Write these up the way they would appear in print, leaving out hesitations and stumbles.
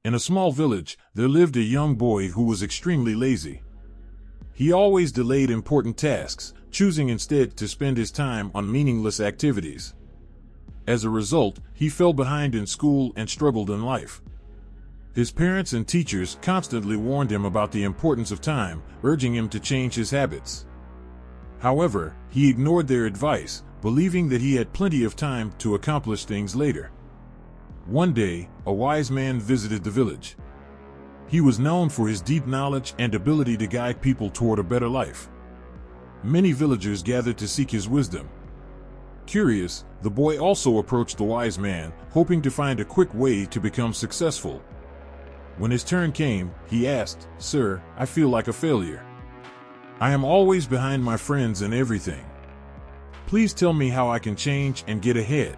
In a small village, there lived a young boy who was extremely lazy. He always delayed important tasks, choosing instead to spend his time on meaningless activities. As a result, he fell behind in school and struggled in life. His parents and teachers constantly warned him about the importance of time, urging him to change his habits. However, he ignored their advice, believing that he had plenty of time to accomplish things later. One day, a wise man visited the village. He was known for his deep knowledge and ability to guide people toward a better life. Many villagers gathered to seek his wisdom. Curious, the boy also approached the wise man, hoping to find a quick way to become successful. When his turn came, he asked, "Sir, I feel like a failure. I am always behind my friends in everything. Please tell me how I can change and get ahead."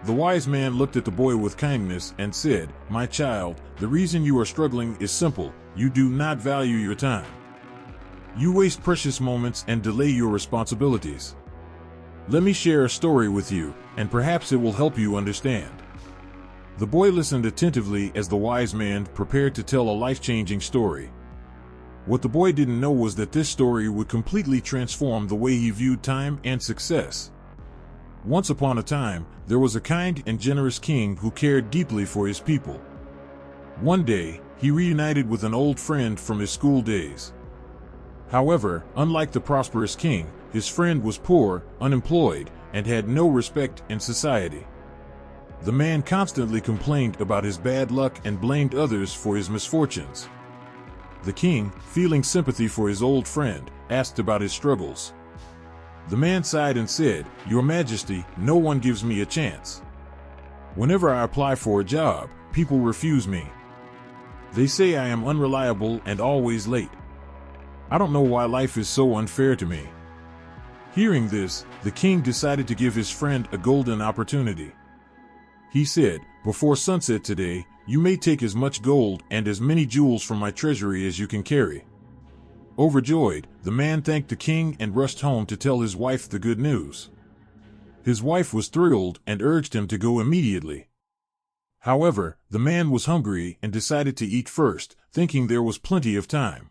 The wise man looked at the boy with kindness and said, "My child, the reason you are struggling is simple. You do not value your time. You waste precious moments and delay your responsibilities. Let me share a story with you, and perhaps it will help you understand." The boy listened attentively as the wise man prepared to tell a life-changing story. What the boy didn't know was that this story would completely transform the way he viewed time and success. Once upon a time, there was a kind and generous king who cared deeply for his people. One day, he reunited with an old friend from his school days. However, unlike the prosperous king, his friend was poor, unemployed, and had no respect in society. The man constantly complained about his bad luck and blamed others for his misfortunes. The king, feeling sympathy for his old friend, asked about his struggles. The man sighed and said, "Your Majesty, no one gives me a chance. Whenever I apply for a job, people refuse me. They say I am unreliable and always late. I don't know why life is so unfair to me." Hearing this, the king decided to give his friend a golden opportunity. He said, "Before sunset today, you may take as much gold and as many jewels from my treasury as you can carry." Overjoyed, the man thanked the king and rushed home to tell his wife the good news. His wife was thrilled and urged him to go immediately. However, the man was hungry and decided to eat first, thinking there was plenty of time.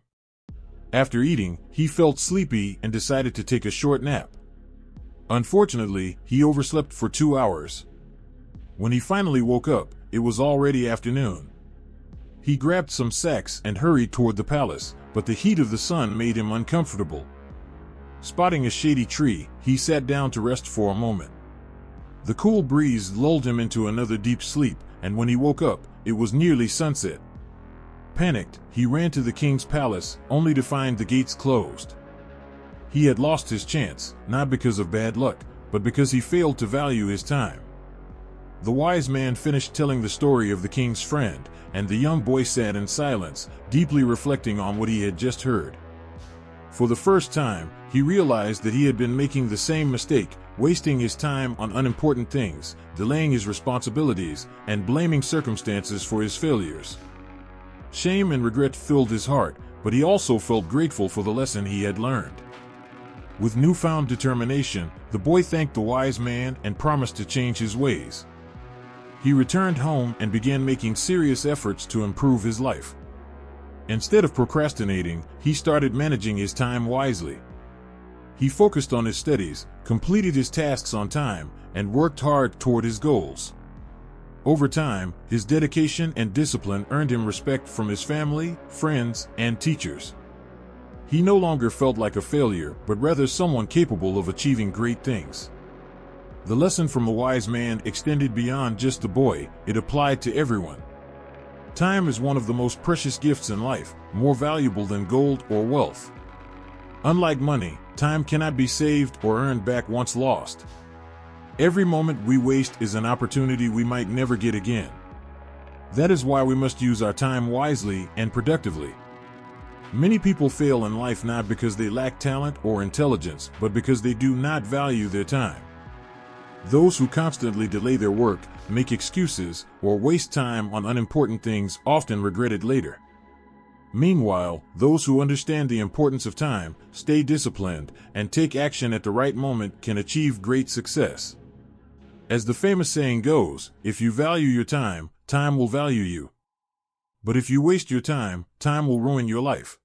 After eating, he felt sleepy and decided to take a short nap. Unfortunately, he overslept for 2 hours. When he finally woke up, it was already afternoon. He grabbed some sacks and hurried toward the palace, but the heat of the sun made him uncomfortable. Spotting a shady tree, he sat down to rest for a moment. The cool breeze lulled him into another deep sleep, and when he woke up, it was nearly sunset. Panicked, he ran to the king's palace, only to find the gates closed. He had lost his chance, not because of bad luck, but because he failed to value his time. The wise man finished telling the story of the king's friend, and the young boy sat in silence, deeply reflecting on what he had just heard. For the first time, he realized that he had been making the same mistake, wasting his time on unimportant things, delaying his responsibilities, and blaming circumstances for his failures. Shame and regret filled his heart, but he also felt grateful for the lesson he had learned. With newfound determination, the boy thanked the wise man and promised to change his ways. He returned home and began making serious efforts to improve his life. Instead of procrastinating, he started managing his time wisely. He focused on his studies, completed his tasks on time, and worked hard toward his goals. Over time, his dedication and discipline earned him respect from his family, friends, and teachers. He no longer felt like a failure, but rather someone capable of achieving great things. The lesson from the wise man extended beyond just the boy, it applied to everyone. Time is one of the most precious gifts in life, more valuable than gold or wealth. Unlike money, time cannot be saved or earned back once lost. Every moment we waste is an opportunity we might never get again. That is why we must use our time wisely and productively. Many people fail in life not because they lack talent or intelligence, but because they do not value their time. Those who constantly delay their work, make excuses, or waste time on unimportant things often regret it later. Meanwhile, those who understand the importance of time, stay disciplined, and take action at the right moment can achieve great success. As the famous saying goes, if you value your time, time will value you. But if you waste your time, time will ruin your life.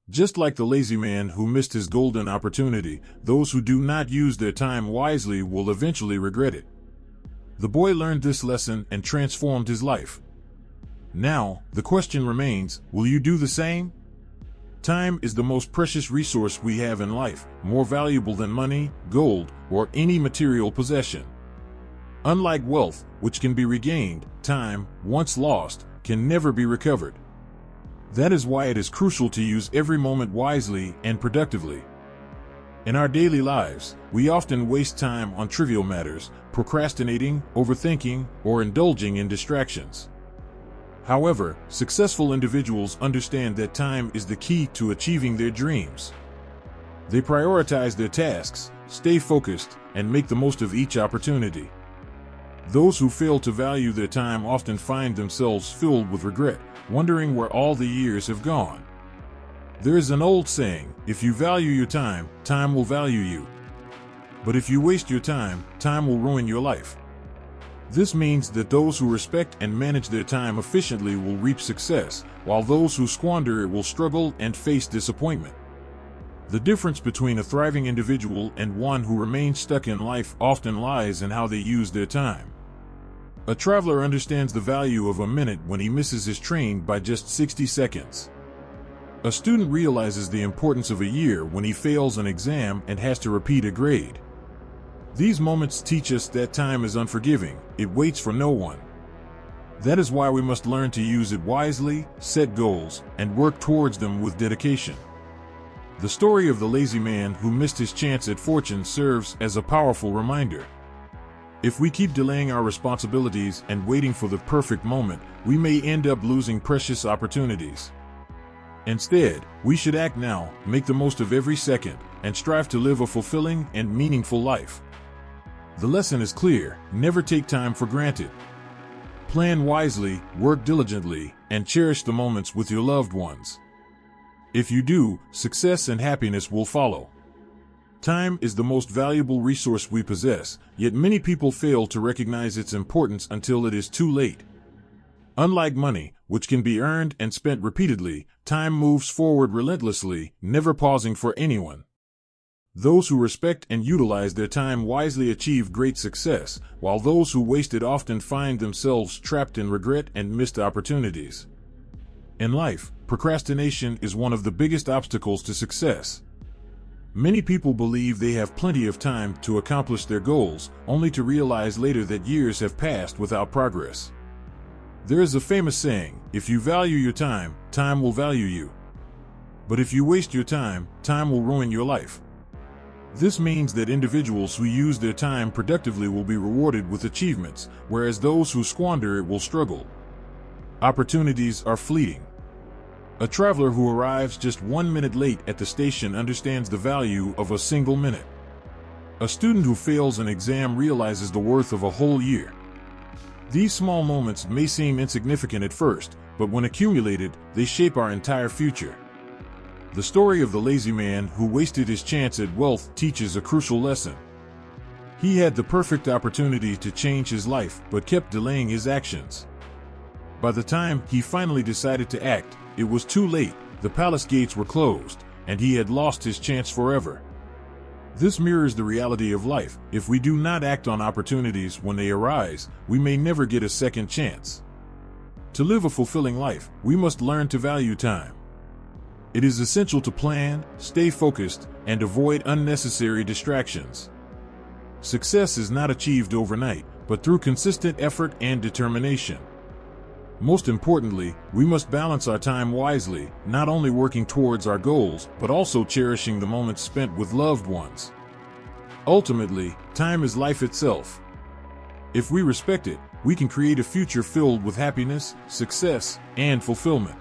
Just like the lazy man who missed his golden opportunity, those who do not use their time wisely will eventually regret it. The boy learned this lesson and transformed his life. Now, the question remains, will you do the same? Time is the most precious resource we have in life, more valuable than money, gold, or any material possession. Unlike wealth, which can be regained, time, once lost, can never be recovered. That is why it is crucial to use every moment wisely and productively. In our daily lives, we often waste time on trivial matters, procrastinating, overthinking, or indulging in distractions. However, successful individuals understand that time is the key to achieving their dreams. They prioritize their tasks, stay focused, and make the most of each opportunity. Those who fail to value their time often find themselves filled with regret, wondering where all the years have gone. There is an old saying, if you value your time, time will value you. But if you waste your time, time will ruin your life. This means that those who respect and manage their time efficiently will reap success, while those who squander it will struggle and face disappointment. The difference between a thriving individual and one who remains stuck in life often lies in how they use their time. A traveler understands the value of a minute when he misses his train by just 60 seconds. A student realizes the importance of a year when he fails an exam and has to repeat a grade. These moments teach us that time is unforgiving, it waits for no one. That is why we must learn to use it wisely, set goals, and work towards them with dedication. The story of the lazy man who missed his chance at fortune serves as a powerful reminder. If we keep delaying our responsibilities and waiting for the perfect moment, we may end up losing precious opportunities. Instead, we should act now, make the most of every second, and strive to live a fulfilling and meaningful life. The lesson is clear: never take time for granted. Plan wisely, work diligently, and cherish the moments with your loved ones. If you do, success and happiness will follow. Time is the most valuable resource we possess, yet many people fail to recognize its importance until it is too late. Unlike money, which can be earned and spent repeatedly, time moves forward relentlessly, never pausing for anyone. Those who respect and utilize their time wisely achieve great success, while those who waste it often find themselves trapped in regret and missed opportunities. In life, procrastination is one of the biggest obstacles to success. Many people believe they have plenty of time to accomplish their goals, only to realize later that years have passed without progress. There is a famous saying, if you value your time, time will value you. But if you waste your time, time will ruin your life. This means that individuals who use their time productively will be rewarded with achievements, whereas those who squander it will struggle. Opportunities are fleeting. A traveler who arrives just 1 minute late at the station understands the value of a single minute. A student who fails an exam realizes the worth of a whole year. These small moments may seem insignificant at first, but when accumulated, they shape our entire future. The story of the lazy man who wasted his chance at wealth teaches a crucial lesson. He had the perfect opportunity to change his life, but kept delaying his actions. By the time he finally decided to act, it was too late, the palace gates were closed, and he had lost his chance forever. This mirrors the reality of life. If we do not act on opportunities when they arise, we may never get a second chance. To live a fulfilling life, we must learn to value time. It is essential to plan, stay focused, and avoid unnecessary distractions. Success is not achieved overnight, but through consistent effort and determination. Most importantly, we must balance our time wisely, not only working towards our goals, but also cherishing the moments spent with loved ones. Ultimately, time is life itself. If we respect it, we can create a future filled with happiness, success, and fulfillment.